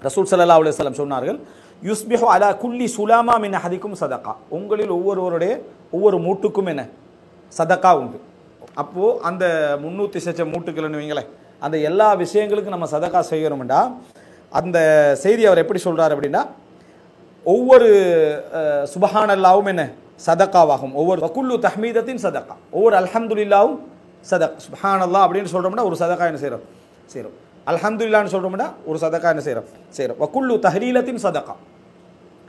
ரசூல் ஸல்லல்லாஹு அலைஹி வஸல்லம் சொன்னார்கள், யுஸ்பிஹு அலா குல்லி சுலாமா மின் அஹதிக்கும் சதகா. உங்களில் ஒவ்வொருவருடைய ஒவ்வொரு மூட்டுக்கும் என்ன சதகா உண்டு. அப்போது அந்த 300 சச்ச மூட்டுக்கள்னு வைங்களேன், அந்த எல்லா விஷயங்களுக்கும் நம்ம சதகா செய்யணும்டா அந்த செய்தி அவர் எப்படி சொல்கிறார் அப்படின்னா, ஒவ்வொரு சுபஹானல்லாவும் என்ன சதகாவாகும், ஒவ்வொரு வக்குல்லு தஹ்மீதத்தின் சதகா, ஒவ்வொரு அல்ஹம்துலில்லாவும் சதக். சுபஹானல்லா அப்படின்னு சொல்கிறோம்னா ஒரு சதகா என்ன செய்கிறோம். அல்ஹம்துலில்லான்னு சொல்கிறோம்னா ஒரு சதகா என்ன செய்கிறோம். வக்குல்லு தஹ்லீலத்தின் சதகா,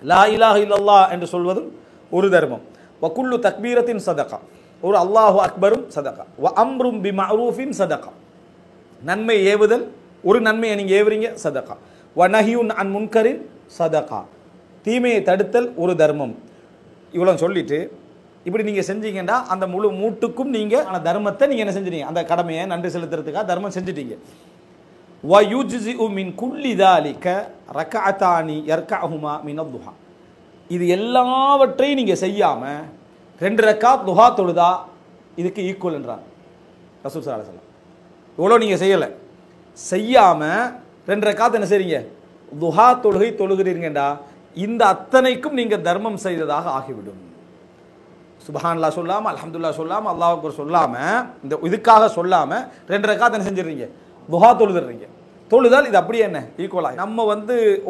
லா இலாஹ இல்லல்லாஹ் என்று சொல்வதும் ஒரு தர்மம். வக்குல்லு தக்பீரத்தின் சதகா, ஒரு அல்லாஹு அக்பரும் சதகா. வ அம்ரும் பி மஅரூஃபின் சதகா, நன்மை ஏவுதல், ஒரு நன்மையை நீங்கள் ஏவுறீங்க சதகா. வ நஹியுன் அன் முன்கரின் சதகா, தீமையை தடுத்தல் ஒரு தர்மம். இவ்வளோ சொல்லிட்டு இப்படி நீங்கள் செஞ்சீங்கன்னா அந்த முழு மூட்டுக்கும் நீங்கள் அந்த தர்மத்தை நீங்கள் என்ன செஞ்சிட்டீங்க, அந்த கடமையை நன்றி செலுத்துறதுக்காக தர்மம் செஞ்சிட்டீங்க. வ யுஜ்ஸிஉ மின் குல்லி தாலிக ரக்அத்தானி யர்கஅஹுமா மின் அத்ஹா. இது எல்லாவற்றையும் நீங்கள் செய்யாமல் 2 ரக்காத் துஹா தொழுதா இதுக்கு ஈக்குவல் என்றார் ரசூல் ஸல்லல்லாஹு அலைஹி வஸல்லம். இவ்வளோ நீங்கள் செய்யாமல் 2 ரக்காத் என்ன செய்றீங்க, துஹா தொழுகை தொழுகிறீங்கடா, இந்த அத்தனைக்கும் நீங்கள் தர்மம் செய்ததாக ஆகிவிடும். சுபஹானல்லாஹ் சொல்லாமல், அல்ஹம்துலில்லாஹ் சொல்லாமல், அல்லாஹ் அக்பர் சொல்லாமல், இந்த இதுக்காக சொல்லாமல் 2 ரக்காத் என்ன செஞ்சிடுறீங்க, துஹா தொழுதுறீங்க. தொழுதால் இது அப்படியே என்ன ஈக்குவலாக. நம்ம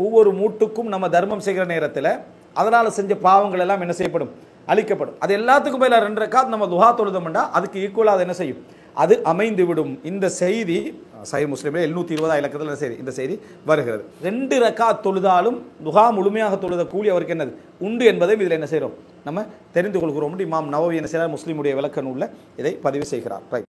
ஒவ்வொரு மூட்டுக்கும் நம்ம தர்மம் செய்கிற நேரத்தில் அதனால் செஞ்ச பாவங்கள் எல்லாம் என்ன செய்யப்படும், அழிக்கப்படும். அது எல்லாத்துக்கும் மேலே 2 ரக்காத் நம்ம துஹா தொழுதோம்னா அதுக்கு ஈக்குவலாக அது என்ன செய்யும், அது அமைந்து விடும். இந்த செய்தி சஹீஹ் முஸ்லிமில் 720 இலக்கத்தில் செய்தி இந்த செய்தி வருகிறது. 2 ரக்காத் தொழுதாலும் துஹா முழுமையாக தொழுத கூலி அவருக்கு என்னது உண்டு என்பதை இதில் என்ன செய்கிறோம், நம்ம தெரிந்து கொள்கிறோம். இமாம் நவவி என்ன செய்கிறார், முஸ்லிமுடைய விளக்க நூலில் இதை பதிவு செய்கிறார். ரைட்.